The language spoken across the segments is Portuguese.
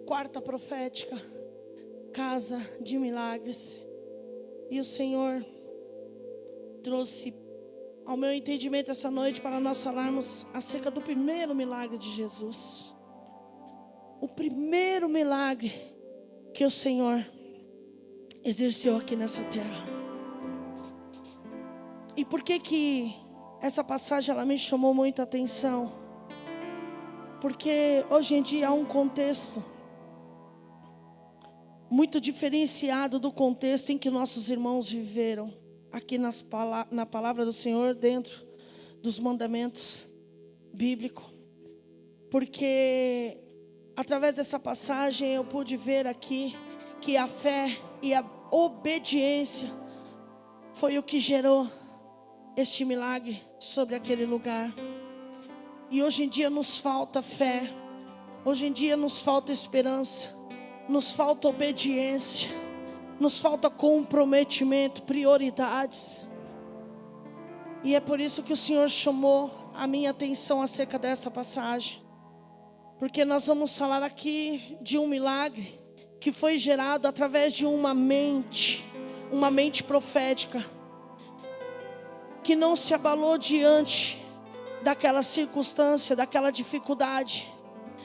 quarta profética, casa de milagres. E o Senhor trouxe ao meu entendimento essa noite para nós falarmos acerca do primeiro milagre de Jesus. O primeiro milagre que o Senhor exerceu aqui nessa terra. E por que essa passagem ela me chamou muita atenção? Porque hoje em dia há um contexto muito diferenciado do contexto em que nossos irmãos viveram aqui na palavra do Senhor, dentro dos mandamentos bíblicos. Porque através dessa passagem eu pude ver aqui que a fé e a obediência foi o que gerou este milagre sobre aquele lugar. E hoje em dia nos falta fé, hoje em dia nos falta esperança, nos falta obediência, nos falta comprometimento, prioridades. E é por isso que o Senhor chamou a minha atenção acerca dessa passagem. Porque nós vamos falar aqui de um milagre que foi gerado através de uma mente profética, que não se abalou diante daquela circunstância, daquela dificuldade,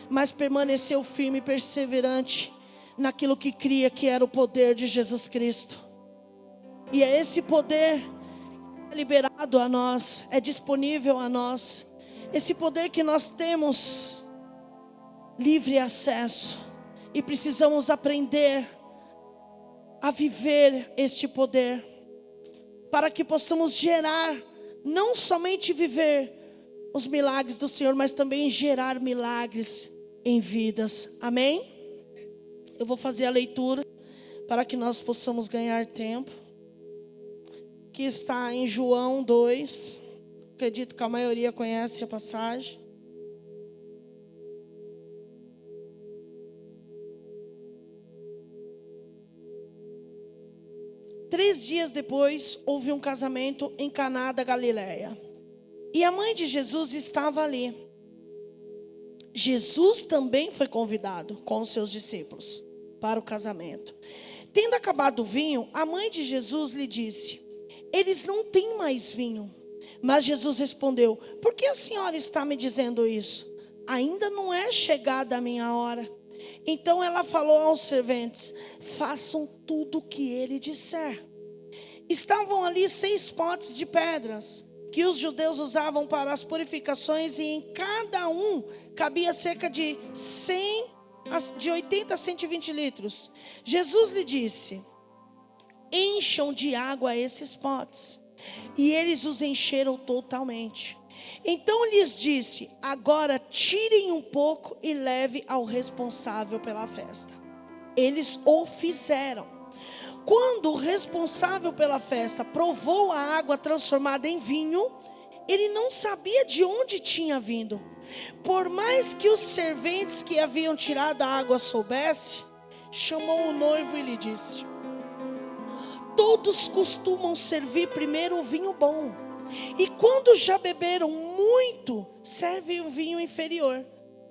mas permaneceu firme e perseverante naquilo que cria que era o poder de Jesus Cristo. E é esse poder liberado a nós, é disponível a nós, esse poder que nós temos livre acesso, e precisamos aprender a viver este poder, para que possamos gerar, não somente viver os milagres do Senhor, mas também gerar milagres em vidas. Amém? Eu vou fazer a leitura para que nós possamos ganhar tempo, que está em João 2. Acredito que a maioria conhece a passagem. Três dias depois, houve um casamento em Caná da Galileia. E a mãe de Jesus estava ali. Jesus também foi convidado com os seus discípulos para o casamento. Tendo acabado o vinho, a mãe de Jesus lhe disse: eles não têm mais vinho. Mas Jesus respondeu: por que a senhora está me dizendo isso? Ainda não é chegada a minha hora. Então ela falou aos serventes: façam tudo o que ele disser. Estavam ali 6 potes de pedras, que os judeus usavam para as purificações, e em cada um cabia cerca de 80 a 120 litros. Jesus lhe disse: encham de água esses potes. E eles os encheram totalmente. Então lhes disse: agora tirem um pouco e leve ao responsável pela festa. Eles o fizeram. Quando o responsável pela festa provou a água transformada em vinho, ele não sabia de onde tinha vindo. Por mais que os serventes que haviam tirado a água soubessem, chamou o noivo e lhe disse: todos costumam servir primeiro o vinho bom, e quando já beberam muito, servem o vinho inferior.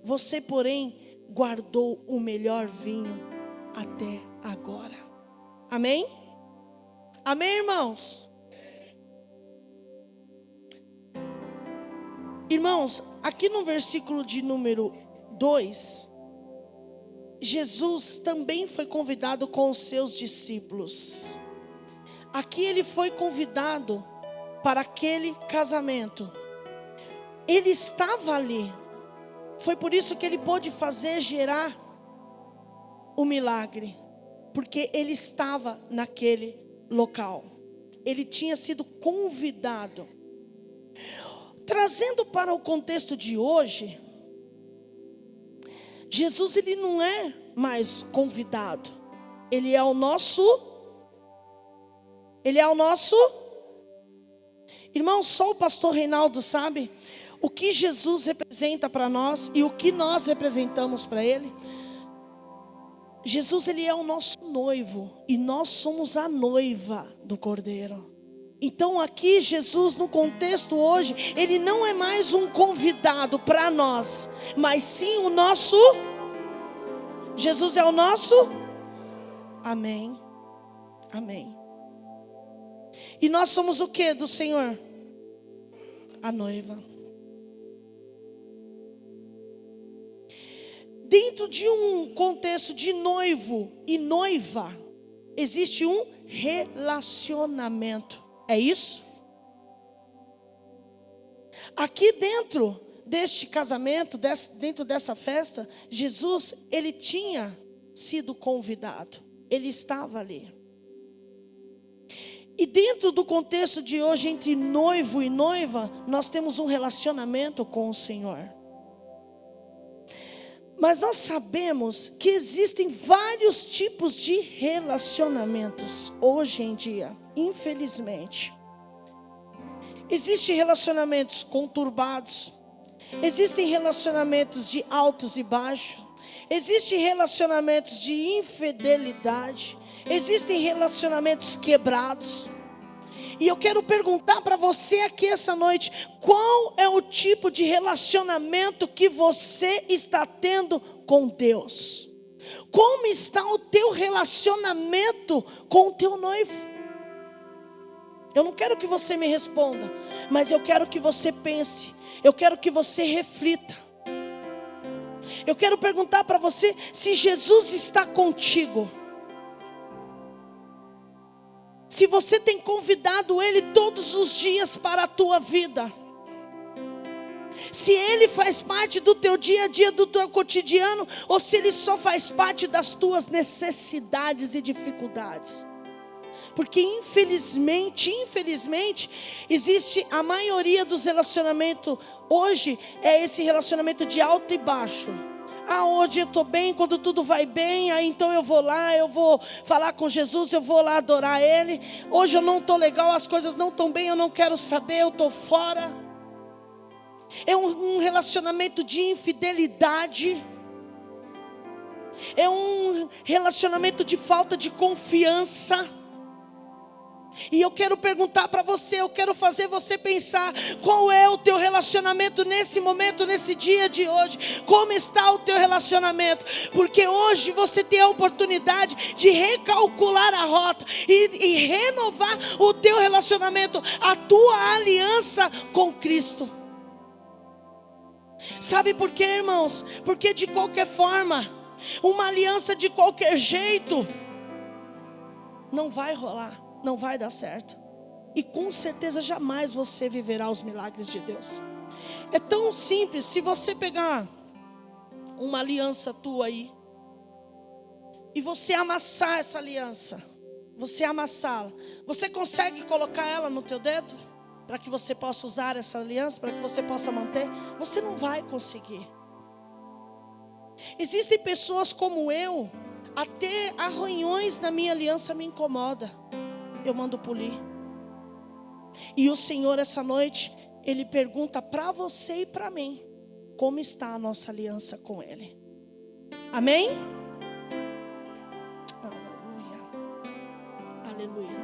Você, porém, guardou o melhor vinho até agora. Amém? Amém, irmãos? Irmãos, aqui no versículo de número 2, Jesus também foi convidado com os seus discípulos. Aqui ele foi convidado para aquele casamento. Ele estava ali. Foi por isso que ele pôde gerar o milagre. Porque ele estava naquele local. Ele tinha sido convidado. Trazendo para o contexto de hoje, Jesus ele não é mais convidado. Ele é o nosso. Irmão, só o pastor Reinaldo sabe o que Jesus representa para nós e o que nós representamos para ele. Jesus ele é o nosso noivo e nós somos a noiva do Cordeiro. Então aqui Jesus, no contexto hoje, ele não é mais um convidado para nós, mas sim o nosso. Jesus é o nosso? Amém. Amém. E nós somos o que do Senhor? A noiva. Dentro de um contexto de noivo e noiva, existe um relacionamento. É isso? Aqui dentro deste casamento, dentro dessa festa, Jesus, ele tinha sido convidado. Ele estava ali. E dentro do contexto de hoje, entre noivo e noiva, nós temos um relacionamento com o Senhor. Mas nós sabemos que existem vários tipos de relacionamentos hoje em dia, infelizmente. Existem relacionamentos conturbados, existem relacionamentos de altos e baixos, existem relacionamentos de infidelidade, existem relacionamentos quebrados. E eu quero perguntar para você aqui essa noite, qual é o tipo de relacionamento que você está tendo com Deus? Como está o teu relacionamento com o teu noivo? Eu não quero que você me responda, mas eu quero que você pense, eu quero que você reflita. Eu quero perguntar para você se Jesus está contigo. Se você tem convidado Ele todos os dias para a tua vida. Se Ele faz parte do teu dia a dia, do teu cotidiano, ou se Ele só faz parte das tuas necessidades e dificuldades. Porque infelizmente, existe a maioria dos relacionamentos hoje, é esse relacionamento de alto e baixo. Ah, hoje eu estou bem, quando tudo vai bem, aí então eu vou lá, eu vou falar com Jesus, eu vou lá adorar Ele. Hoje eu não estou legal, as coisas não estão bem, eu não quero saber, eu estou fora. É um relacionamento de infidelidade. É um relacionamento de falta de confiança. E eu quero perguntar para você, eu quero fazer você pensar, qual é o teu relacionamento nesse momento, nesse dia de hoje? Como está o teu relacionamento? Porque hoje você tem a oportunidade de recalcular a rota e renovar o teu relacionamento, a tua aliança com Cristo. Sabe por quê, irmãos? Porque de qualquer forma, uma aliança de qualquer jeito não vai rolar. Não vai dar certo. E com certeza jamais você viverá os milagres de Deus. É tão simples. Se você pegar uma aliança tua aí e você amassar essa aliança, você amassá-la, você consegue colocar ela no teu dedo para que você possa usar essa aliança, para que você possa manter? Você não vai conseguir. Existem pessoas como eu, até arranhões na minha aliança me incomoda. Eu mando polir. E o Senhor essa noite, Ele pergunta para você e para mim, como está a nossa aliança com Ele? Amém? Aleluia. Aleluia.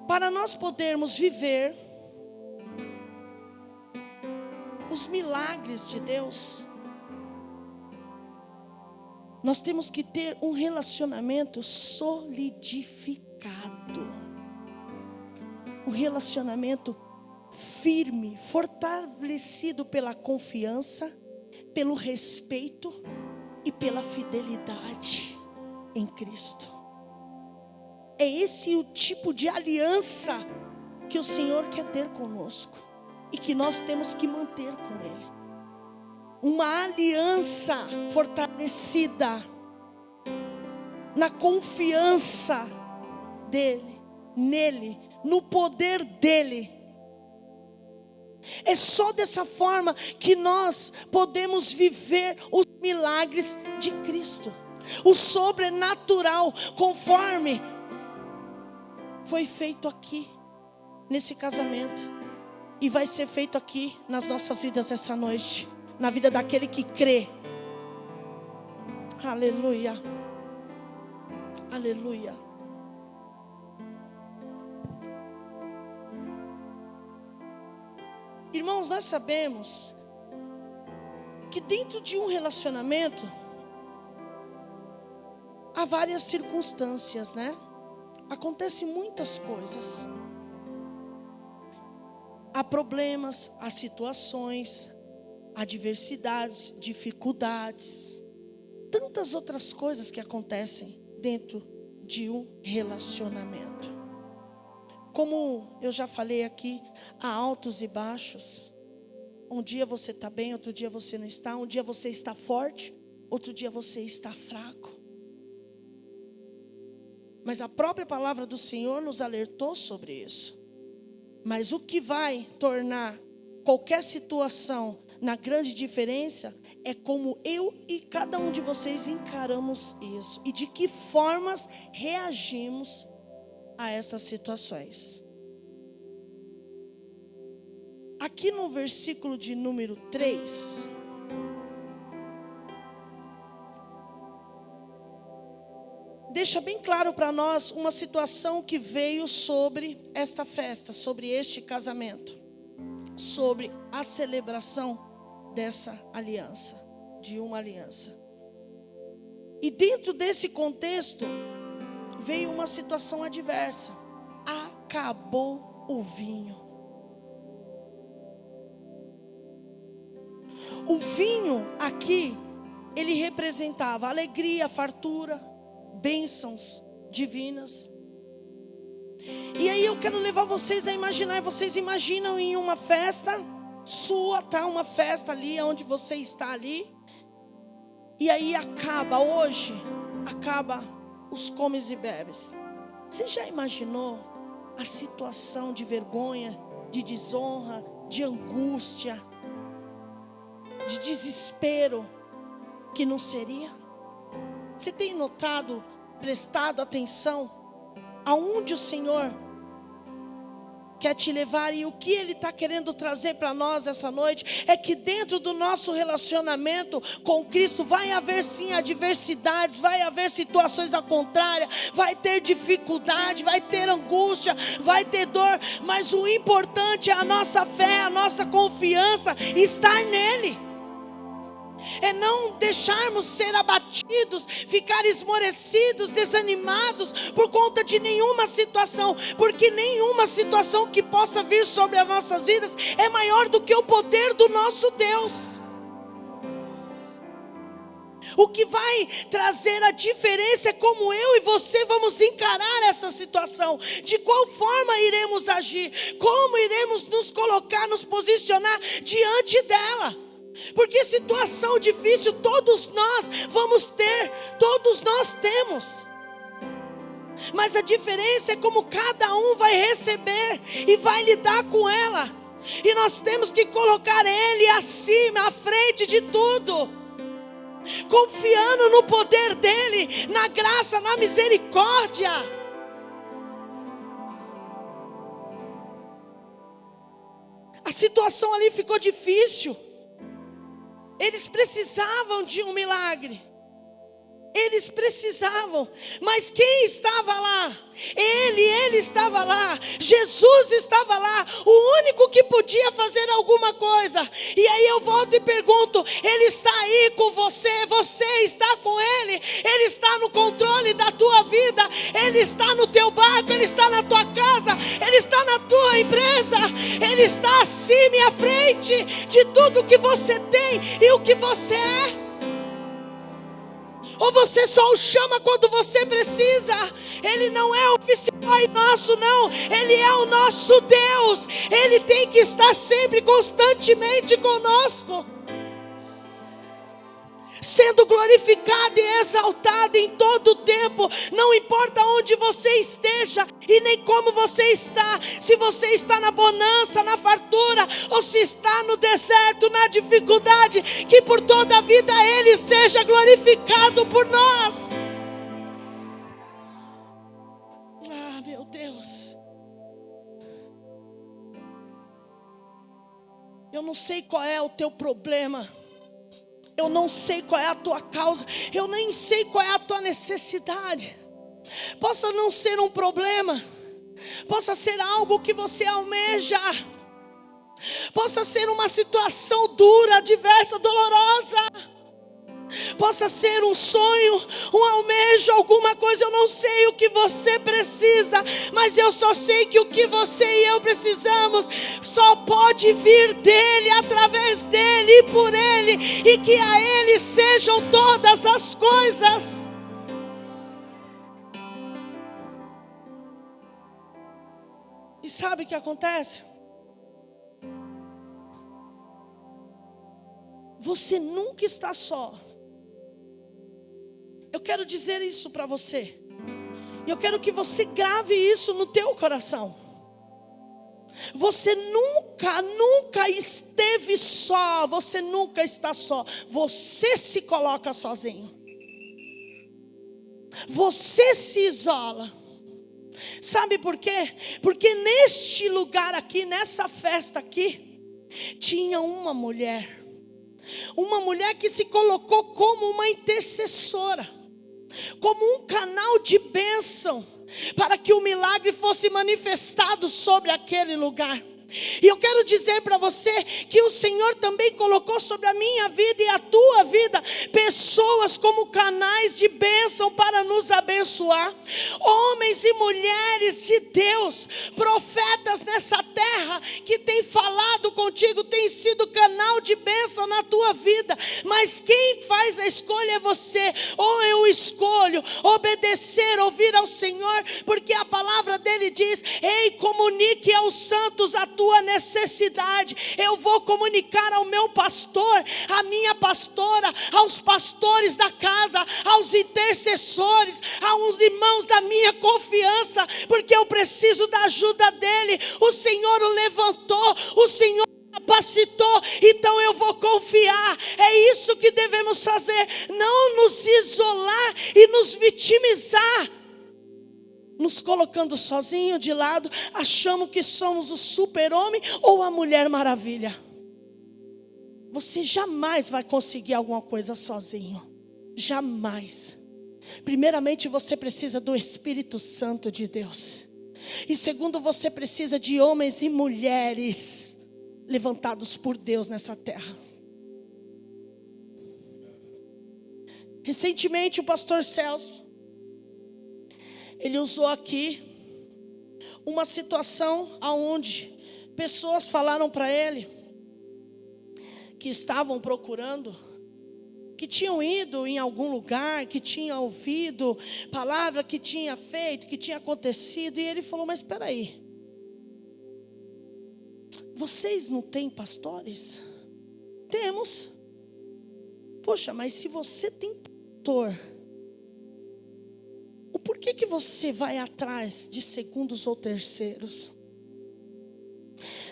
Para nós podermos viver os milagres de Deus, nós temos que ter um relacionamento solidificado. Um relacionamento firme, fortalecido pela confiança, pelo respeito e pela fidelidade em Cristo. É esse o tipo de aliança que o Senhor quer ter conosco e que nós temos que manter com Ele. Uma aliança fortalecida na confiança dEle, nele, no poder dEle. É só dessa forma que nós podemos viver os milagres de Cristo. O sobrenatural, conforme foi feito aqui, nesse casamento. E vai ser feito aqui nas nossas vidas essa noite. Na vida daquele que crê. Aleluia. Aleluia. Irmãos, nós sabemos que dentro de um relacionamento há várias circunstâncias, né? Acontecem muitas coisas. Há problemas, há situações, adversidades, dificuldades, tantas outras coisas que acontecem dentro de um relacionamento. Como eu já falei aqui, há altos e baixos. Um dia você está bem, outro dia você não está. Um dia você está forte, outro dia você está fraco. Mas a própria palavra do Senhor nos alertou sobre isso. Mas o que vai tornar qualquer situação na grande diferença é como eu e cada um de vocês encaramos isso. E de que formas reagimos a essas situações. Aqui no versículo de número 3, deixa bem claro para nós uma situação que veio sobre esta festa, sobre este casamento, sobre a celebração dessa aliança, de uma aliança. E dentro desse contexto, veio uma situação adversa. Acabou o vinho. O vinho aqui, ele representava alegria, fartura, bênçãos divinas. E aí eu quero levar vocês a imaginar. Vocês imaginam em uma festa sua, tá? Uma festa ali, onde você está ali. E aí acaba os comes e bebes. Você já imaginou a situação de vergonha, de desonra, de angústia, de desespero que não seria? Você tem notado, prestado atenção aonde o Senhor quer te levar e o que Ele está querendo trazer para nós essa noite? É que dentro do nosso relacionamento com Cristo vai haver sim adversidades, vai haver situações ao contrário, vai ter dificuldade, vai ter angústia, vai ter dor, mas o importante é a nossa fé, a nossa confiança, estar nele. É não deixarmos ser abatidos, ficar esmorecidos, desanimados por conta de nenhuma situação, porque nenhuma situação que possa vir sobre as nossas vidas é maior do que o poder do nosso Deus. O que vai trazer a diferença é como eu e você vamos encarar essa situação, de qual forma iremos agir, como iremos nos colocar, nos posicionar diante dela. Porque situação difícil todos nós vamos ter, todos nós temos. Mas a diferença é como cada um vai receber e vai lidar com ela. E nós temos que colocar Ele acima, à frente de tudo, confiando no poder dEle, na graça, na misericórdia. A situação ali ficou difícil. Eles precisavam de um milagre. Eles precisavam. Mas quem estava lá? Ele estava lá. Jesus estava lá. O único que podia fazer alguma coisa. E aí eu volto e pergunto: Ele está aí com você? Você está com Ele? Ele está no controle da tua vida? Ele está no teu barco? Ele está na tua casa? Ele está na tua empresa? Ele está acima e à frente de tudo que você tem e o que você é? Ou você só o chama quando você precisa? Ele não é oficial nosso, não. Ele é o nosso Deus. Ele tem que estar sempre, constantemente conosco, sendo glorificado e exaltado em todo o tempo. Não importa onde você esteja e nem como você está. Se você está na bonança, na fartura, ou se está no deserto, na dificuldade, que por toda a vida Ele seja glorificado por nós. Ah, meu Deus. Eu não sei qual é o teu problema. Eu não sei qual é a tua causa. Eu nem sei qual é a tua necessidade. Possa não ser um problema. Possa ser algo que você almeja. Possa ser uma situação dura, adversa, dolorosa. Possa ser um sonho, um almejo, alguma coisa. Eu não sei o que você precisa, mas eu só sei que o que você e eu precisamos só pode vir dele, através dele e por ele, e que a ele sejam todas as coisas. E sabe o que acontece? Você nunca está só. Eu quero dizer isso para você. Eu quero que você grave isso no teu coração. Você nunca esteve só. Você nunca está só. Você se coloca sozinho. Você se isola. Sabe por quê? Porque neste lugar aqui, nessa festa aqui, tinha uma mulher que se colocou como uma intercessora, como um canal de bênção, para que o milagre fosse manifestado sobre aquele lugar. E eu quero dizer para você que o Senhor também colocou sobre a minha vida e a tua vida pessoas como canais de bênção para nos abençoar. Homens e mulheres de Deus, profetas nessa terra que têm falado contigo, têm sido canal de bênção na tua vida. Mas quem faz a escolha é você. Ou eu escolho obedecer, ouvir ao Senhor, porque a palavra dele diz: ei, comunique aos santos a tua necessidade. Eu vou comunicar ao meu pastor, à minha pastora, aos pastores da casa, aos intercessores, aos irmãos da minha confiança, porque eu preciso da ajuda dele. O Senhor o levantou, o Senhor capacitou, então eu vou confiar. É isso que devemos fazer, não nos isolar e nos vitimizar, nos colocando sozinho de lado, achamos que somos o super-homem ou a mulher maravilha. Você jamais vai conseguir alguma coisa sozinho, jamais. Primeiramente você precisa do Espírito Santo de Deus, e segundo, você precisa de homens e mulheres levantados por Deus nessa terra. Recentemente o pastor Celso, ele usou aqui uma situação onde pessoas falaram para ele que estavam procurando, que tinham ido em algum lugar, que tinham ouvido palavra, que tinha feito, que tinha acontecido. E ele falou: mas espera aí, vocês não têm pastores? Temos. Poxa, mas se você tem pastor, por que você vai atrás de segundos ou terceiros?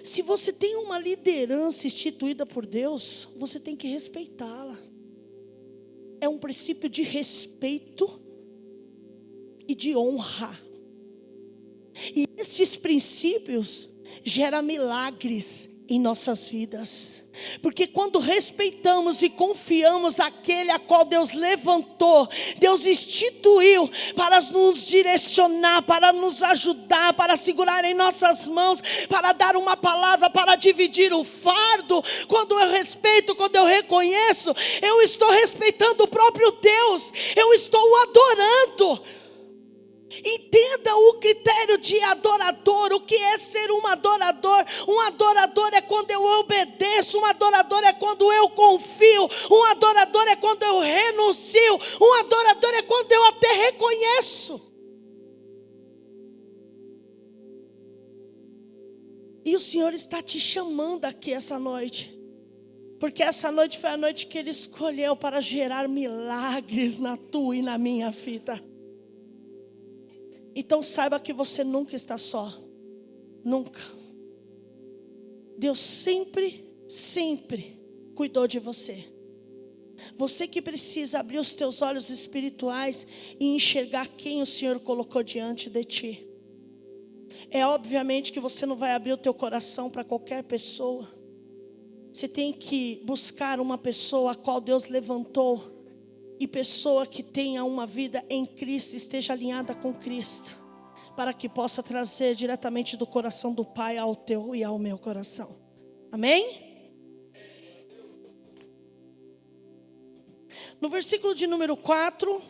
Se você tem uma liderança instituída por Deus, você tem que respeitá-la. É um princípio de respeito e de honra. E esses princípios geram milagres em nossas vidas. Porque quando respeitamos e confiamos aquele a qual Deus levantou, Deus instituiu para nos direcionar, para nos ajudar, para segurar em nossas mãos, para dar uma palavra, para dividir o fardo. Quando eu respeito, quando eu reconheço, eu estou respeitando o próprio Deus, eu estou o adorando. Entenda o critério de adorador. O que é ser um adorador? Um adorador é quando eu obedeço. Um adorador é quando eu confio. Um adorador é quando eu renuncio. Um adorador é quando eu até reconheço. E o Senhor está te chamando aqui essa noite, porque essa noite foi a noite que Ele escolheu para gerar milagres na tua e na minha vida. Então saiba que você nunca está só. Nunca. Deus sempre cuidou de você. Você que precisa abrir os teus olhos espirituais e enxergar quem o Senhor colocou diante de ti. É obviamente que você não vai abrir o teu coração para qualquer pessoa. Você tem que buscar uma pessoa a qual Deus levantou, e pessoa que tenha uma vida em Cristo, esteja alinhada com Cristo, para que possa trazer diretamente do coração do Pai ao teu e ao meu coração. Amém? No versículo de número 4,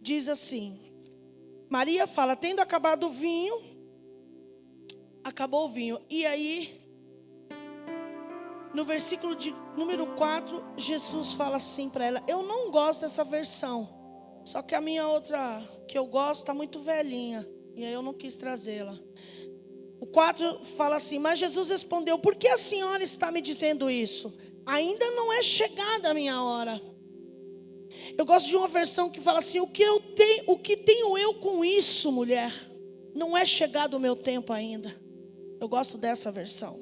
diz assim: Maria fala, tendo acabado o vinho, acabou o vinho. E aí, no versículo de número 4, Jesus fala assim para ela. Eu não gosto dessa versão, só que a minha outra que eu gosto está muito velhinha, e aí eu não quis trazê-la. O 4 fala assim: mas Jesus respondeu, por que a senhora está me dizendo isso? Ainda não é chegada a minha hora. Eu gosto de uma versão que fala assim: o que tenho eu com isso, mulher? Não é chegado o meu tempo ainda. Eu gosto dessa versão.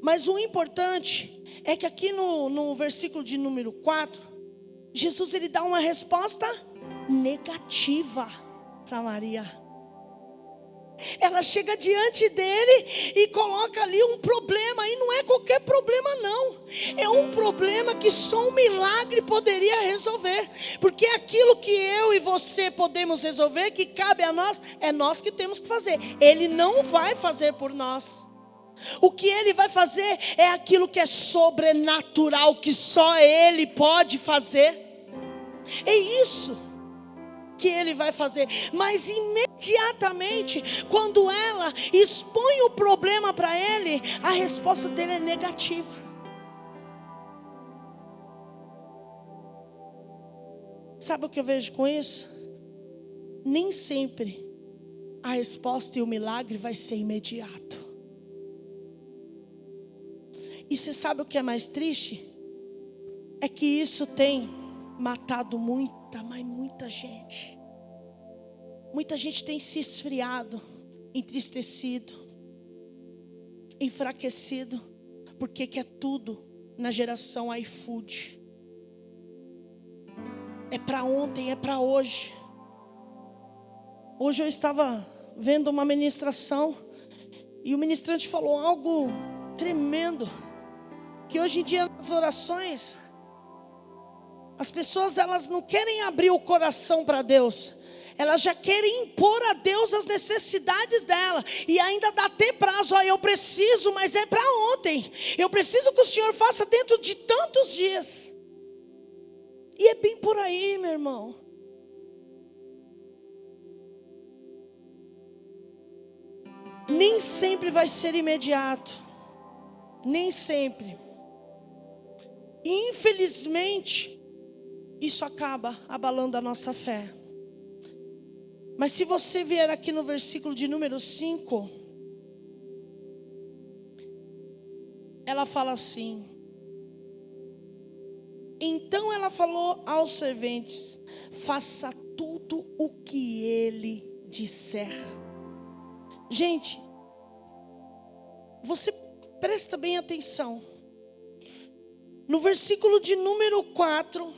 Mas o importante é que aqui no versículo de número 4, Jesus ele dá uma resposta negativa para Maria. Ela chega diante dele e coloca ali um problema. E não é qualquer problema não. É um problema que só um milagre poderia resolver. Porque aquilo que eu e você podemos resolver, que cabe a nós, é nós que temos que fazer. Ele não vai fazer por nós. O que ele vai fazer é aquilo que é sobrenatural, que só ele pode fazer. É isso que ele vai fazer. Mas imediatamente, quando ela expõe o problema para ele, a resposta dele é negativa. Sabe o que eu vejo com isso? Nem sempre a resposta e o milagre vai ser imediato. E você sabe o que é mais triste? É que isso tem matado muita gente. Muita gente tem se esfriado, entristecido, enfraquecido, porque quer tudo na geração iFood. É para ontem, é para hoje. Hoje eu estava vendo uma ministração e o ministrante falou algo tremendo, que hoje em dia nas orações as pessoas elas não querem abrir o coração para Deus. Elas já querem impor a Deus as necessidades dela. E ainda dá até prazo. Eu preciso, mas é para ontem. Eu preciso que o Senhor faça dentro de tantos dias. E é bem por aí, meu irmão. Nem sempre vai ser imediato. Nem sempre. E infelizmente, isso acaba abalando a nossa fé. Mas se você vier aqui no versículo de número 5, ela fala assim: então ela falou aos serventes, faça tudo o que ele disser. Gente, você presta bem atenção. No versículo de número 4,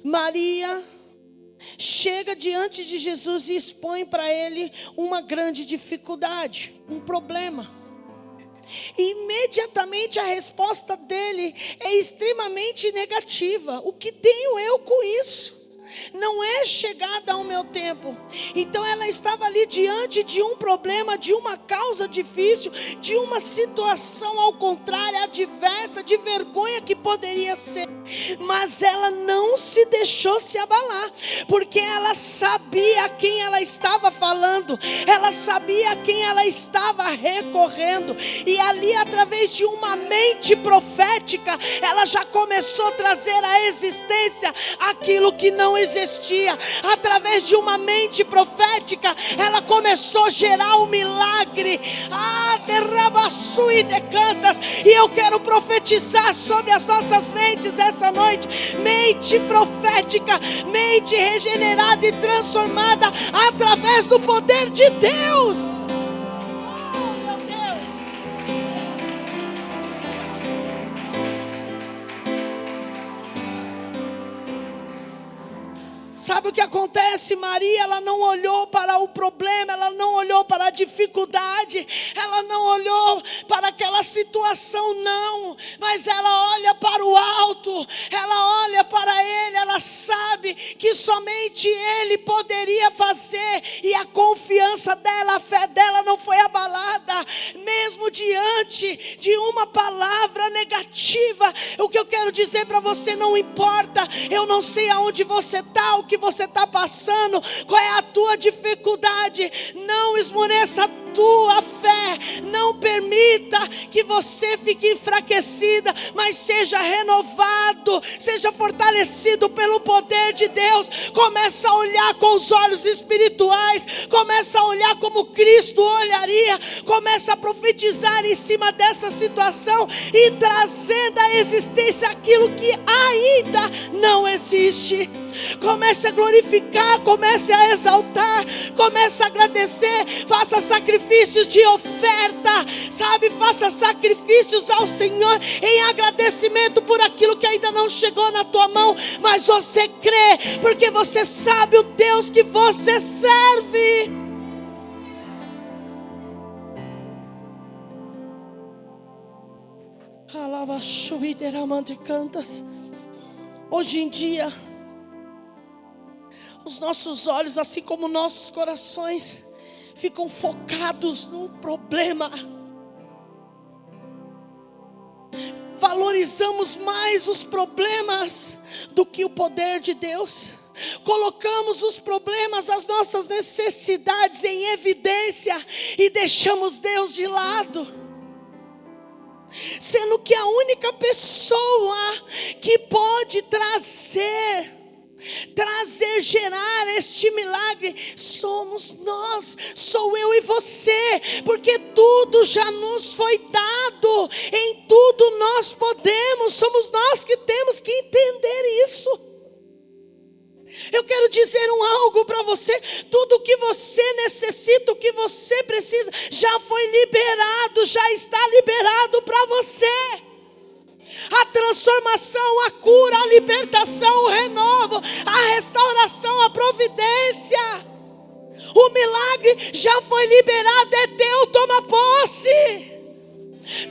Maria chega diante de Jesus e expõe para ele uma grande dificuldade, um problema. E imediatamente a resposta dele é extremamente negativa. O que tenho eu com isso? Não é chegada ao meu tempo. Então ela estava ali diante de um problema, de uma causa difícil, de uma situação ao contrário, adversa, de vergonha que poderia ser. Mas ela não se deixou se abalar, porque ela sabia a quem ela estava falando, ela sabia a quem ela estava recorrendo. E ali, através de uma mente profética, ela já começou a trazer à existência aquilo que não existia. Através de uma mente profética, ela começou a gerar um milagre. Derrabaçu e decantas. E eu quero profetizar sobre as nossas mentes essa noite. Mente profética, mente regenerada e transformada através do poder de Deus. Oh, meu Deus. Sabe o que acontece? Maria, ela não olhou para o problema, ela não olhou para a dificuldade, ela não olhou para aquela situação, não. Mas ela olha para o alto, ela olha para Ele, ela sabe que somente Ele poderia fazer. E a confiança dela, a fé dela não foi abalada, mesmo diante de uma palavra negativa. O que eu quero dizer para você, não importa, eu não sei aonde você está, o que você está passando, qual é a tua dificuldade, não esmoreça a tua fé, não permita que você fique enfraquecida, mas seja renovado, seja fortalecido pelo poder de Deus. Começa a olhar com os olhos espirituais, começa a olhar como Cristo olharia, começa a profetizar em cima dessa situação e trazendo à existência aquilo que ainda não existe. Comece a glorificar, comece a exaltar, comece a agradecer, faça sacrifícios de oferta, sabe, faça sacrifícios ao Senhor em agradecimento por aquilo que ainda não chegou na tua mão, mas você crê, porque você sabe o Deus que você serve. Hoje em dia, os nossos olhos, assim como nossos corações, ficam focados no problema. Valorizamos mais os problemas do que o poder de Deus. Colocamos os problemas, as nossas necessidades em evidência e deixamos Deus de lado. Sendo que a única pessoa que pode gerar este milagre somos nós, sou eu e você, porque tudo já nos foi dado, em tudo nós podemos, somos nós que temos que entender isso. Eu quero dizer algo para você, tudo o que você necessita, o que você precisa, já foi liberado, já está liberado para você. A transformação, a cura, a libertação, o renovo, a restauração, a providência, o milagre já foi liberado, é teu, toma posse.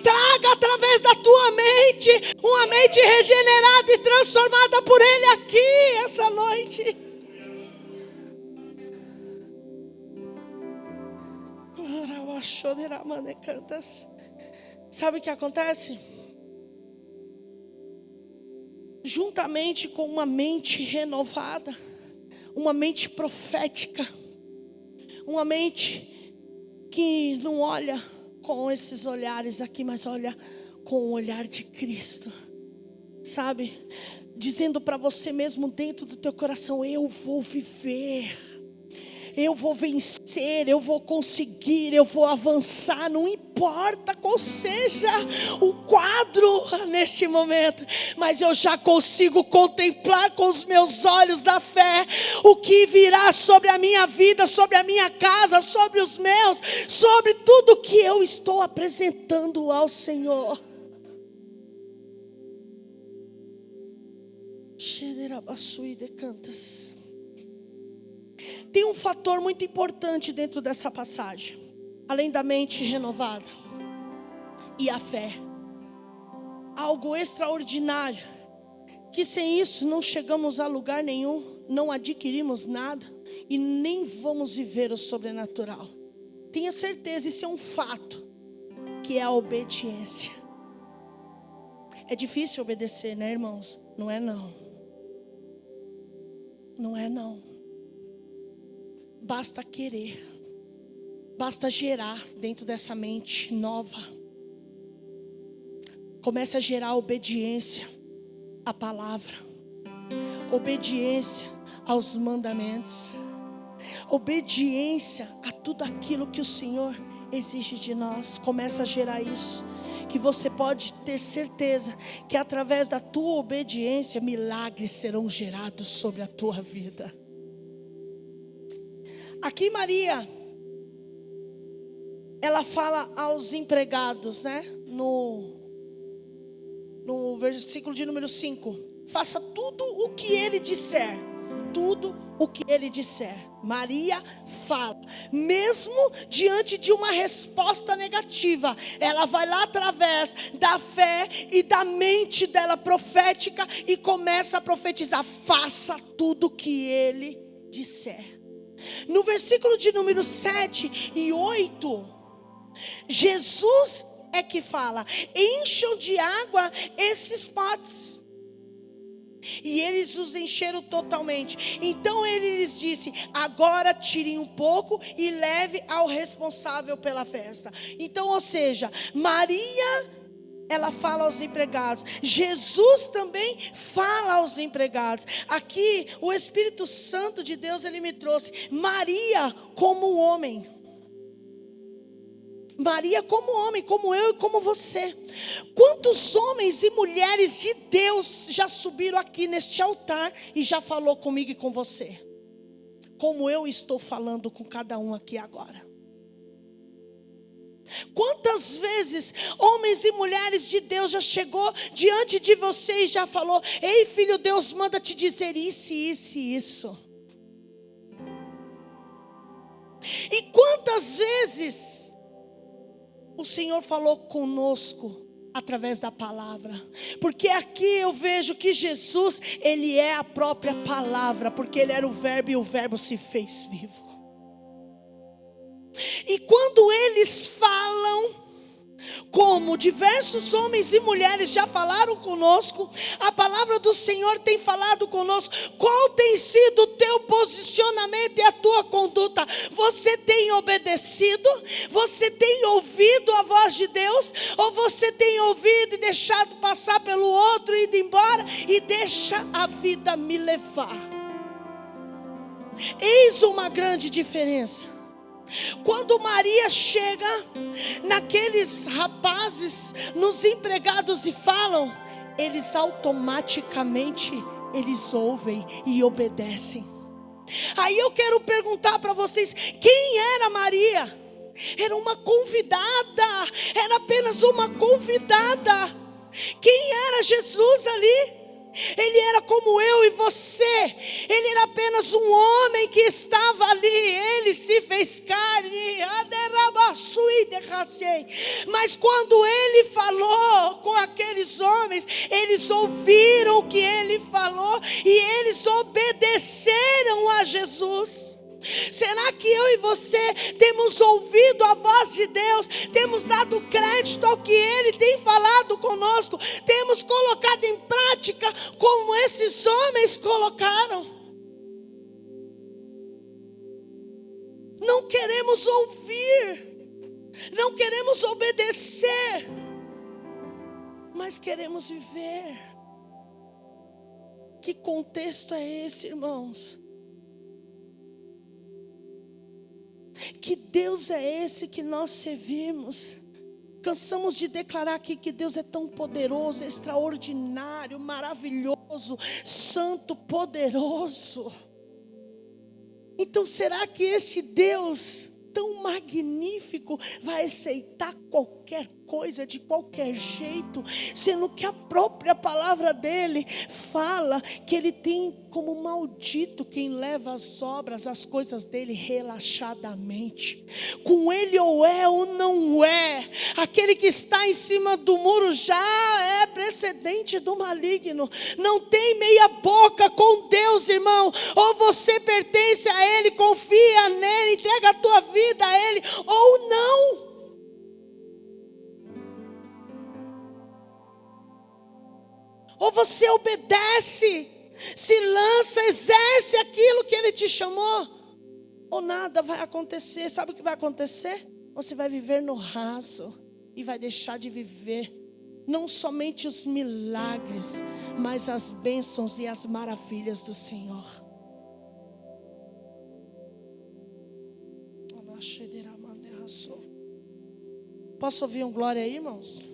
Traga através da tua mente, uma mente regenerada e transformada por Ele aqui, essa noite. Sabe o que acontece? Juntamente com uma mente renovada, uma mente profética, uma mente que não olha com esses olhares aqui, mas olha com o olhar de Cristo, sabe? Dizendo para você mesmo dentro do teu coração: eu vou viver, eu vou vencer, eu vou conseguir, eu vou avançar, não importa qual seja o quadro neste momento, mas eu já consigo contemplar com os meus olhos da fé o que virá sobre a minha vida, sobre a minha casa, sobre os meus, sobre tudo que eu estou apresentando ao Senhor. Tem um fator muito importante dentro dessa passagem, além da mente renovada e a fé, algo extraordinário, que sem isso não chegamos a lugar nenhum, não adquirimos nada e nem vamos viver o sobrenatural. Tenha certeza, isso é um fato, que é a obediência. É difícil obedecer, né, irmãos? Não é não. Não é não. Basta querer, basta gerar dentro dessa mente nova. Comece a gerar obediência à palavra, obediência aos mandamentos, obediência a tudo aquilo que o Senhor exige de nós. Começa a gerar isso, que você pode ter certeza que através da tua obediência, milagres serão gerados sobre a tua vida. Aqui Maria, ela fala aos empregados, né? No versículo de número 5. Faça tudo o que ele disser. tudo o que ele disser. Maria fala, mesmo diante de uma resposta negativa, ela vai lá através da fé e da mente dela profética e começa a profetizar: faça tudo o que ele disser. No versículo de número 7 e 8, Jesus é que fala: encham de água esses potes. E eles os encheram totalmente. Então ele lhes disse: agora tirem um pouco e leve ao responsável pela festa. Então, ou seja, Maria, ela fala aos empregados. Jesus também fala aos empregados. Aqui o Espírito Santo de Deus, ele me trouxe Maria como um homem. Maria como homem, como eu e como você. Quantos homens e mulheres de Deus já subiram aqui neste altar e já falou comigo e com você? Como eu estou falando com cada um aqui agora. Quantas vezes homens e mulheres de Deus já chegou diante de você e já falou: ei filho, Deus manda te dizer isso, isso e isso. E quantas vezes o Senhor falou conosco através da palavra? Porque aqui eu vejo que Jesus, ele é a própria palavra, porque ele era o verbo e o verbo se fez vivo. E quando eles falam, como diversos homens e mulheres já falaram conosco, a palavra do Senhor tem falado conosco. Qual tem sido o teu posicionamento e a tua conduta? Você tem obedecido? Você tem ouvido a voz de Deus? Ou você tem ouvido e deixado passar pelo outro, ido embora e deixa a vida me levar? Eis uma grande diferença. Quando Maria chega naqueles rapazes, nos empregados, e falam, eles automaticamente, eles ouvem e obedecem. Aí eu quero perguntar para vocês: quem era Maria? Era uma convidada, era apenas uma convidada. Quem era Jesus ali? Ele era como eu e você. Ele era apenas um homem que estava ali. Ele se fez carne. Mas quando ele falou com aqueles homens, eles ouviram o que ele falou e eles obedeceram a Jesus. Será que eu e você temos ouvido a voz de Deus? Temos dado crédito ao que Ele tem falado conosco? Temos colocado em prática como esses homens colocaram? Não queremos ouvir, não queremos obedecer, mas queremos viver. Que contexto é esse, irmãos? Que Deus é esse que nós servimos? Cansamos de declarar aqui que Deus é tão poderoso, extraordinário, maravilhoso, santo, poderoso. Então será que este Deus tão magnífico vai aceitar qualquer coisa de qualquer jeito, sendo que a própria palavra dele fala que ele tem como maldito quem leva as obras, as coisas dele relaxadamente? Com ele ou é ou não é. Aquele que está em cima do muro já é precedente do maligno. Não tem meia boca com Deus, irmão. Ou você pertence a ele, confia nele, entrega a tua vida a ele, ou não. Ou você obedece, se lança, exerce aquilo que ele te chamou, ou nada vai acontecer. Sabe o que vai acontecer? Você vai viver no raso e vai deixar de viver não somente os milagres, mas as bênçãos e as maravilhas do Senhor. Posso ouvir um glória aí, irmãos?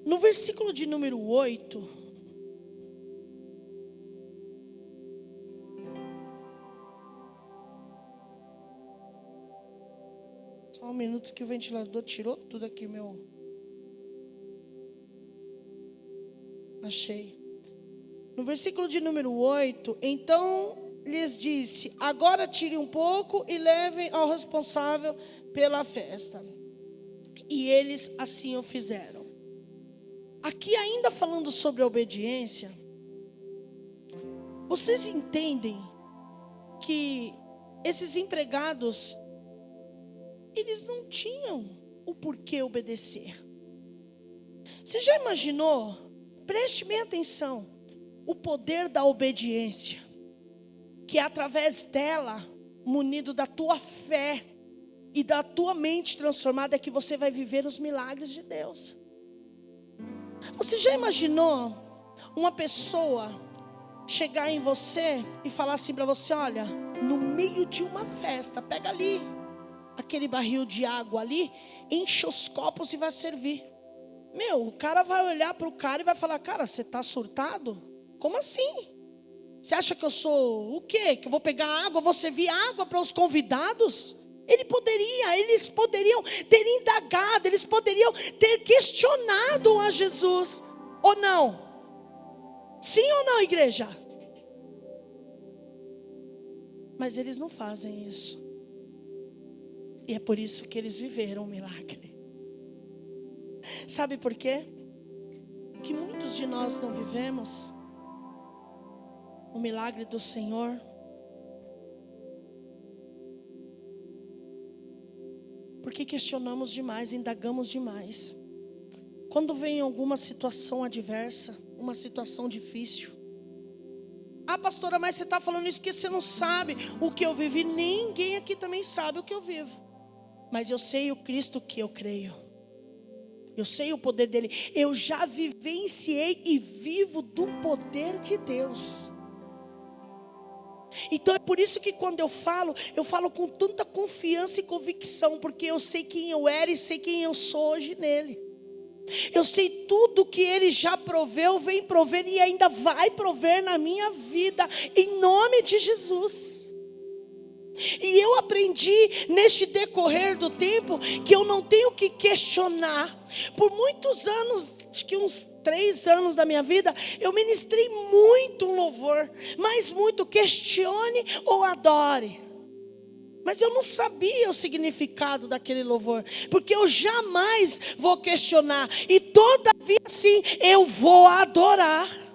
No versículo de número 8, só Só um minuto que o ventilador tirou tudo aqui, meu. Achei. No versículo de número 8, então lhes disse: agora tire um pouco e levem ao responsável pela festa. E eles assim o fizeram. Aqui ainda falando sobre a obediência, vocês entendem que esses empregados, eles não tinham o porquê obedecer. Você já imaginou? Preste bem atenção. O poder da obediência, que é através dela, munido da tua fé e da tua mente transformada, é que você vai viver os milagres de Deus. Você já imaginou uma pessoa chegar em você e falar assim para você: olha, no meio de uma festa, pega ali aquele barril de água ali, enche os copos e vai servir. Meu, o cara vai olhar para o cara e vai falar: cara, você está surtado? Como assim? Você acha que eu sou o quê? Que eu vou pegar água, vou servir água para os convidados? Eles poderiam ter indagado, eles poderiam ter questionado a Jesus. Ou não? Sim ou não, igreja? Mas eles não fazem isso. E é por isso que eles viveram um milagre. Sabe por quê? Que muitos de nós não vivemos o milagre do Senhor porque questionamos demais, indagamos demais. Quando vem alguma situação adversa, uma situação difícil: ah, pastora, mas você está falando isso porque você não sabe o que eu vivi. Ninguém aqui também sabe o que eu vivo, mas eu sei o Cristo que eu creio. Eu sei o poder dele. Eu já vivenciei e vivo do poder de Deus. Então é por isso que quando eu falo com tanta confiança e convicção, porque eu sei quem eu era e sei quem eu sou hoje nele. Eu sei tudo que ele já proveu, vem prover e ainda vai prover na minha vida, em nome de Jesus. E eu aprendi neste decorrer do tempo que eu não tenho que questionar. Por muitos anos, acho que uns 3 anos da minha vida, eu ministrei muito um louvor, mas muito questione ou adore. Mas eu não sabia o significado daquele louvor, porque eu jamais vou questionar, e todavia sim eu vou adorar.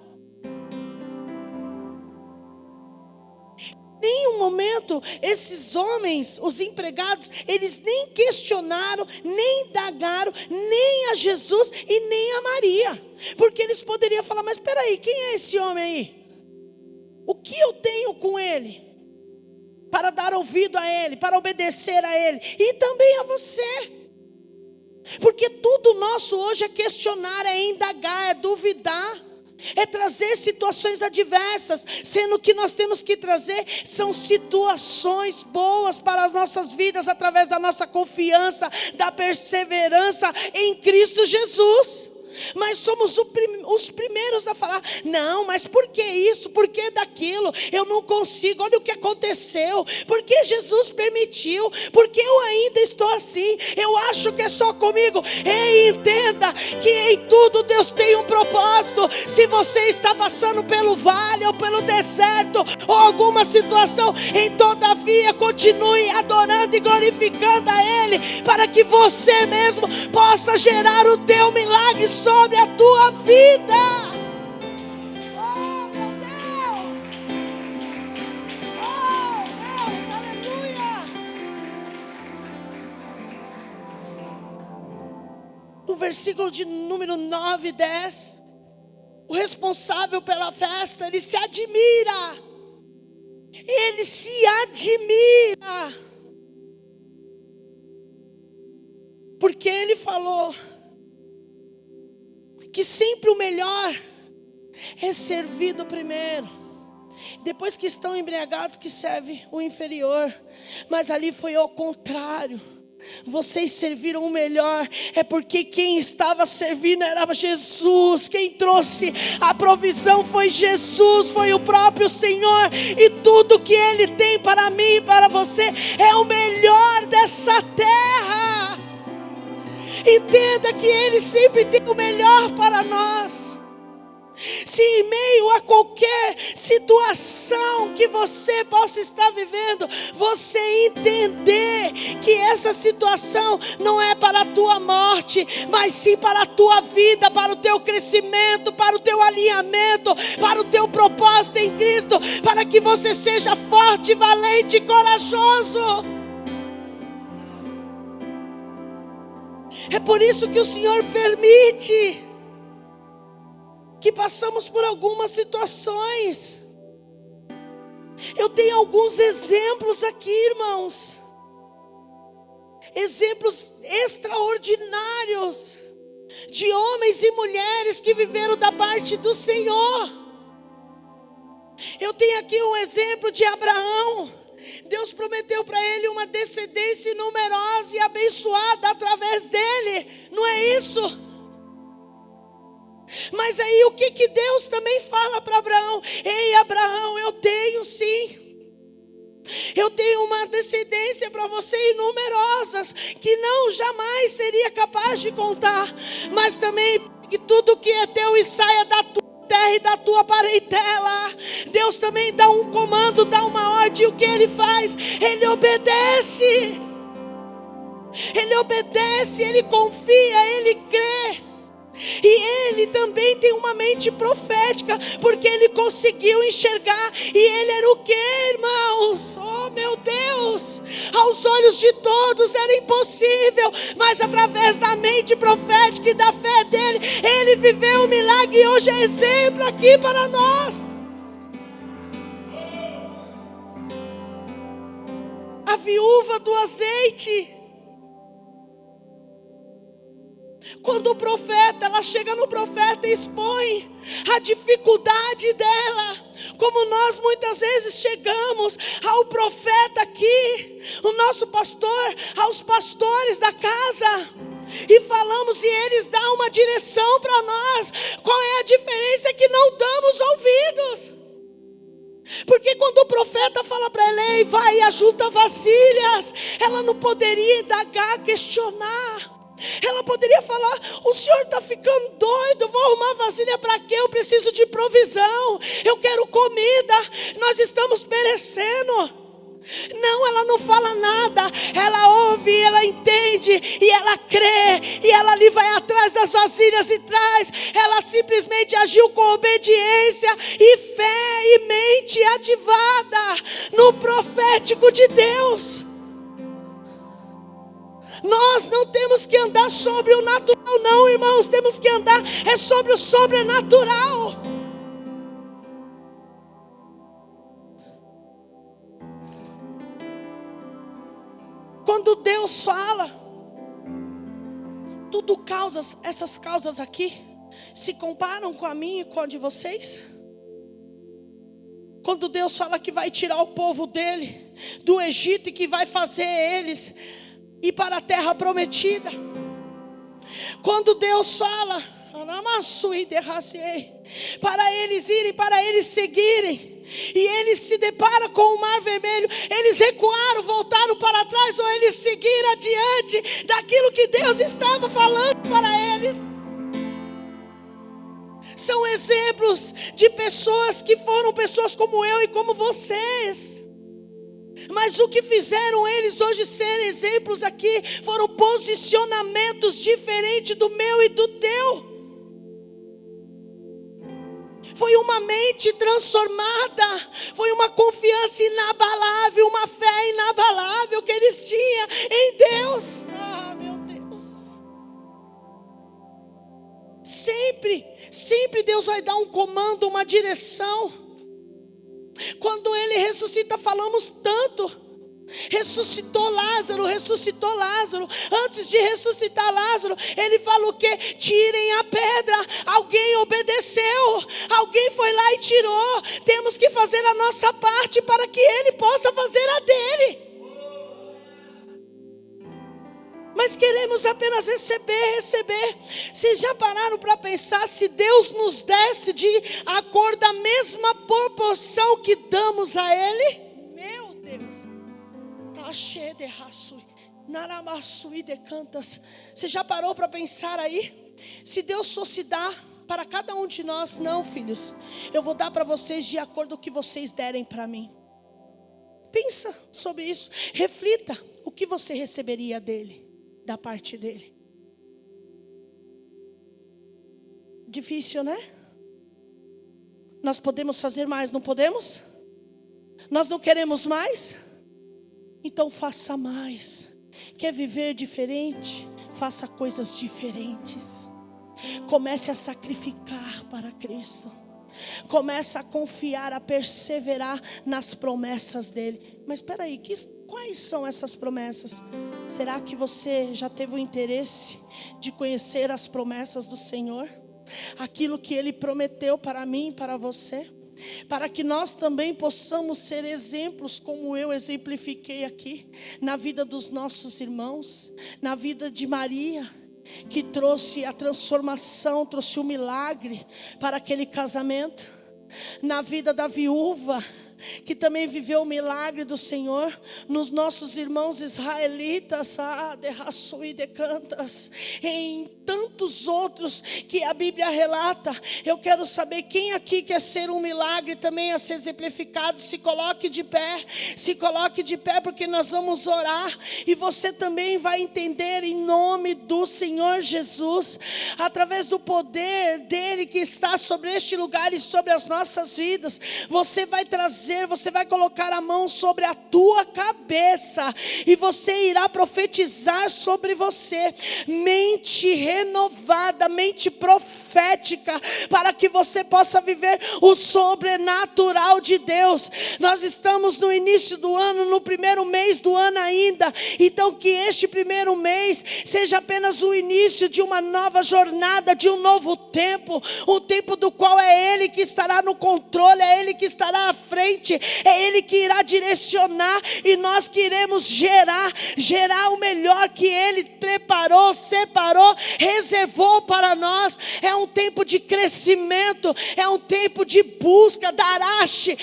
Nenhum momento esses homens, os empregados, eles nem questionaram, nem indagaram, nem a Jesus e nem a Maria. Porque eles poderiam falar: mas espera aí, quem é esse homem aí? O que eu tenho com ele? Para dar ouvido a ele, para obedecer a ele e também a você. Porque tudo nosso hoje é questionar, é indagar, é duvidar. É trazer situações adversas, sendo que nós temos que trazer são situações boas para as nossas vidas, através da nossa confiança, da perseverança em Cristo Jesus. Mas somos os primeiros a falar: não, mas por que isso? Por que daquilo? Eu não consigo, olha o que aconteceu. Por que Jesus permitiu? Por que eu ainda estou assim? Eu acho que é só comigo. Ei, entenda que em tudo Deus tem um propósito. Se você está passando pelo vale ou pelo deserto, ou alguma situação, todavia continue adorando e glorificando a Ele, para que você mesmo possa gerar o teu milagre sobre a tua vida. Oh, meu Deus! Oh, Deus, aleluia! No versículo de número 9 e 10, o responsável pela festa, ele se admira. Ele se admira. Porque ele falou que sempre o melhor é servido primeiro. Depois que estão embriagados, que serve o inferior. Mas ali foi ao contrário. Vocês serviram o melhor. É porque quem estava servindo era Jesus. Quem trouxe a provisão foi Jesus, foi o próprio Senhor. E tudo que Ele tem para mim e para você é o melhor dessa terra. Entenda que Ele sempre tem o melhor para nós. Se em meio a qualquer situação que você possa estar vivendo, você entender que essa situação não é para a tua morte, mas sim para a tua vida, para o teu crescimento, para o teu alinhamento, para o teu propósito em Cristo, para que você seja forte, valente e corajoso. É por isso que o Senhor permite que passamos por algumas situações. Eu tenho alguns exemplos aqui, irmãos. Exemplos extraordinários de homens e mulheres que viveram da parte do Senhor. Eu tenho aqui um exemplo de Abraão. Deus prometeu para ele uma descendência numerosa e abençoada através dele. Não é isso? Mas aí o que Deus também fala para Abraão? Ei, Abraão, eu tenho sim. Eu tenho uma descendência para você numerosas, que não jamais seria capaz de contar. Mas também que tudo que é teu e saia da tua terra e da tua parentela. Deus também dá um comando, dá uma ordem. O que Ele faz? Ele obedece. Ele obedece, Ele confia, Ele crê. E ele também tem uma mente profética, porque ele conseguiu enxergar. E ele era o que, irmãos? Oh meu Deus, aos olhos de todos era impossível, mas através da mente profética e da fé dele, ele viveu o milagre. E hoje é exemplo aqui para nós. A viúva do azeite, quando o profeta, ela chega no profeta e expõe a dificuldade dela, como nós muitas vezes chegamos ao profeta aqui, o nosso pastor, aos pastores da casa, e falamos e eles dão uma direção para nós. Qual é a diferença? É que não damos ouvidos. Porque quando o profeta fala para ela, ei, vai e ajunta vasilhas, ela não poderia indagar, questionar. Ela poderia falar, o senhor está ficando doido, vou arrumar vasilha para quê? Eu preciso de provisão, eu quero comida, nós estamos perecendo. Não, ela não fala nada, ela ouve, ela entende, e ela crê, e ela ali vai atrás das vasilhas e traz. Ela simplesmente agiu com obediência e fé e mente ativada no profético de Deus. Nós não temos que andar sobre o natural, não, irmãos. Temos que andar sobre o sobrenatural. Quando Deus fala, tudo causas, essas causas aqui se comparam com a minha e com a de vocês? Quando Deus fala que vai tirar o povo dele do Egito e que vai fazer eles ir para a terra prometida. Quando Deus fala para eles irem, para eles seguirem, e eles se deparam com o mar vermelho, eles recuaram, voltaram para trás, ou eles seguiram adiante daquilo que Deus estava falando para eles. São exemplos de pessoas que foram pessoas como eu e como vocês. Mas o que fizeram eles hoje serem exemplos aqui foram posicionamentos diferentes do meu e do teu. Foi uma mente transformada, foi uma confiança inabalável, uma fé inabalável que eles tinham em Deus. Ah, meu Deus. Sempre Deus vai dar um comando, uma direção. Quando Ele ressuscita, falamos tanto. Ressuscitou Lázaro. Antes de ressuscitar Lázaro, Ele falou o quê? Tirem a pedra. Alguém obedeceu, alguém foi lá e tirou. Temos que fazer a nossa parte para que Ele possa fazer a dele. Mas queremos apenas receber. Vocês já pararam para pensar, se Deus nos desse de acordo da mesma proporção que damos a Ele? Meu Deus. Naramaçu e decantas. Você já parou para pensar aí? Se Deus fosse dar para cada um de nós, não, filhos, eu vou dar para vocês de acordo com o que vocês derem para mim. Pensa sobre isso, reflita o que você receberia dele, da parte dele. Difícil, né? Nós podemos fazer mais, não podemos? Nós não queremos mais? Então faça mais. Quer viver diferente? Faça coisas diferentes. Comece a sacrificar para Cristo. Comece a confiar, a perseverar nas promessas dele. Mas espera aí, quais são essas promessas? Será que você já teve o interesse de conhecer as promessas do Senhor? Aquilo que Ele prometeu para mim e para você? Para que nós também possamos ser exemplos, como eu exemplifiquei aqui, na vida dos nossos irmãos, na vida de Maria, que trouxe a transformação, trouxe o milagre para aquele casamento, na vida da viúva, que também viveu o milagre do Senhor, nos nossos irmãos israelitas, em tantos outros que a Bíblia relata. Eu quero saber quem aqui quer ser um milagre também a ser exemplificado. Se coloque de pé, porque nós vamos orar, e você também vai entender em nome do Senhor Jesus, através do poder dele que está sobre este lugar e sobre as nossas vidas. Você vai colocar a mão sobre a tua cabeça e você irá profetizar sobre você. Mente renovada, mente profética, para que você possa viver o sobrenatural de Deus. Nós estamos no início do ano, no primeiro mês do ano ainda. Então que este primeiro mês seja apenas o início de uma nova jornada, de um novo tempo. Um tempo do qual é Ele que estará no controle, é Ele que estará à frente, é Ele que irá direcionar, e nós queremos gerar o melhor que Ele preparou, separou, reservou para nós. É um tempo de crescimento, é um tempo de busca. Darache,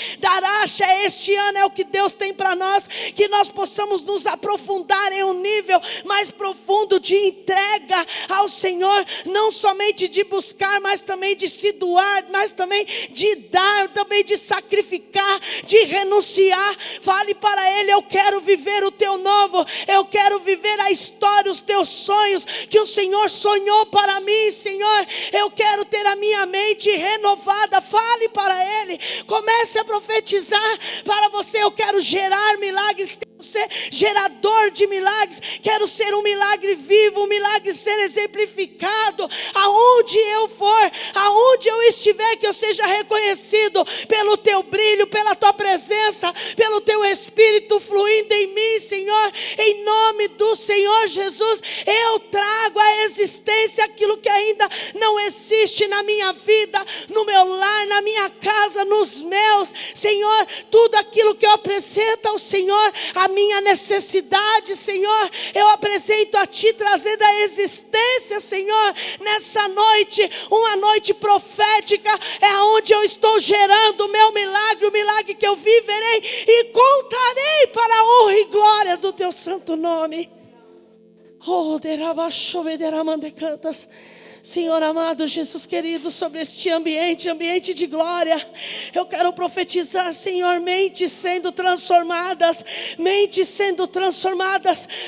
este ano é o que Deus tem para nós, que nós possamos nos aprofundar em um nível mais profundo de entrega ao Senhor, não somente de buscar, mas também de se doar, mas também de dar, também de sacrificar, de renunciar. Fale para Ele: eu quero viver o teu novo, eu quero viver a história, os teus sonhos que o Senhor sonhou para mim. Senhor, eu quero ter a minha mente renovada. Fale para Ele, comece a profetizar para você: eu quero gerar milagres, quero ser gerador de milagres, quero ser um milagre vivo, um milagre ser exemplificado, aonde eu for, aonde eu estiver, que eu seja reconhecido pelo teu brilho, pela tua presença, pelo teu Espírito fluindo em mim. Senhor, em nome do Senhor Jesus, eu trago à existência aquilo que ainda não existe na minha vida, no meu lar, na minha casa, nos meus. Senhor, tudo aquilo que eu apresento ao Senhor, a minha necessidade, Senhor, eu apresento a Ti, trazendo a existência, Senhor, nessa noite, uma noite profética, é onde eu estou gerando o meu milagre, o milagre que eu viverei e contarei para a honra e glória do Teu santo nome. Oh, derabaxovederamandecantas. Senhor amado, Jesus querido, sobre este ambiente de glória, eu quero profetizar, Senhor, mentes sendo transformadas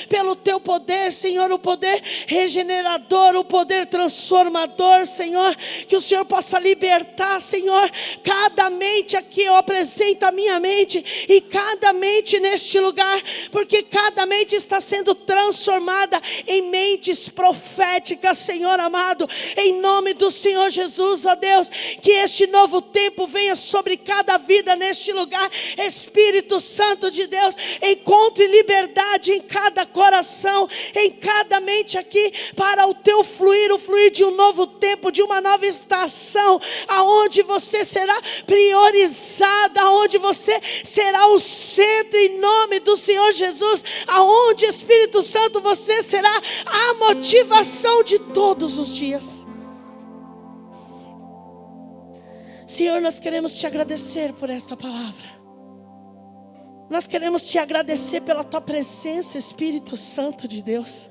pelo Teu poder, Senhor, o poder regenerador, o poder transformador, Senhor, que o Senhor possa libertar, Senhor, cada mente aqui. Eu apresento a minha mente e cada mente neste lugar, porque cada mente está sendo transformada em mentes proféticas, Senhor amado. Em nome do Senhor Jesus, ó Deus, que este novo tempo venha sobre cada vida neste lugar. Espírito Santo de Deus, encontre liberdade em cada coração, em cada mente aqui, para o teu fluir, o fluir de um novo tempo, de uma nova estação, aonde você será priorizada, aonde você será o centro, em nome do Senhor Jesus, aonde, Espírito Santo, você será a motivação de todos os dias. Senhor, nós queremos Te agradecer por esta palavra. Nós queremos te agradecer pela tua presença, Espírito Santo de Deus.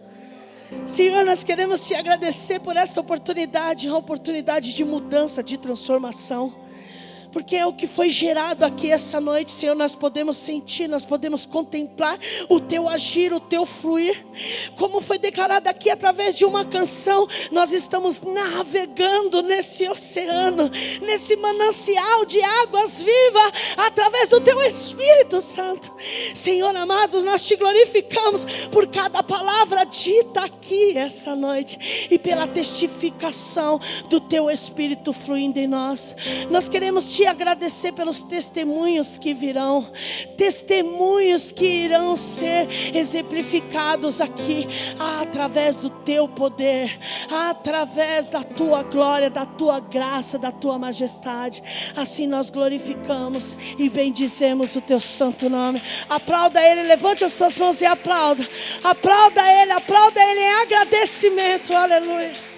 Senhor, nós queremos te agradecer por essa oportunidade, uma oportunidade de mudança, de transformação. Porque é o que foi gerado aqui essa noite, Senhor, nós podemos sentir, nós podemos contemplar o teu agir, o teu fluir. Como foi declarado aqui através de uma canção, nós estamos navegando nesse oceano, nesse manancial de águas vivas, através do teu Espírito Santo. Senhor amado, nós te glorificamos por cada palavra dita aqui essa noite e pela testificação do teu Espírito fluindo em nós. Nós queremos te agradecer pelos testemunhos que virão, testemunhos que irão ser exemplificados aqui, através do teu poder, através da tua glória, da tua graça, da tua majestade. Assim nós glorificamos e bendizemos o teu santo nome. Aplauda Ele, levante as tuas mãos e aplauda. Aplauda Ele em agradecimento. Aleluia.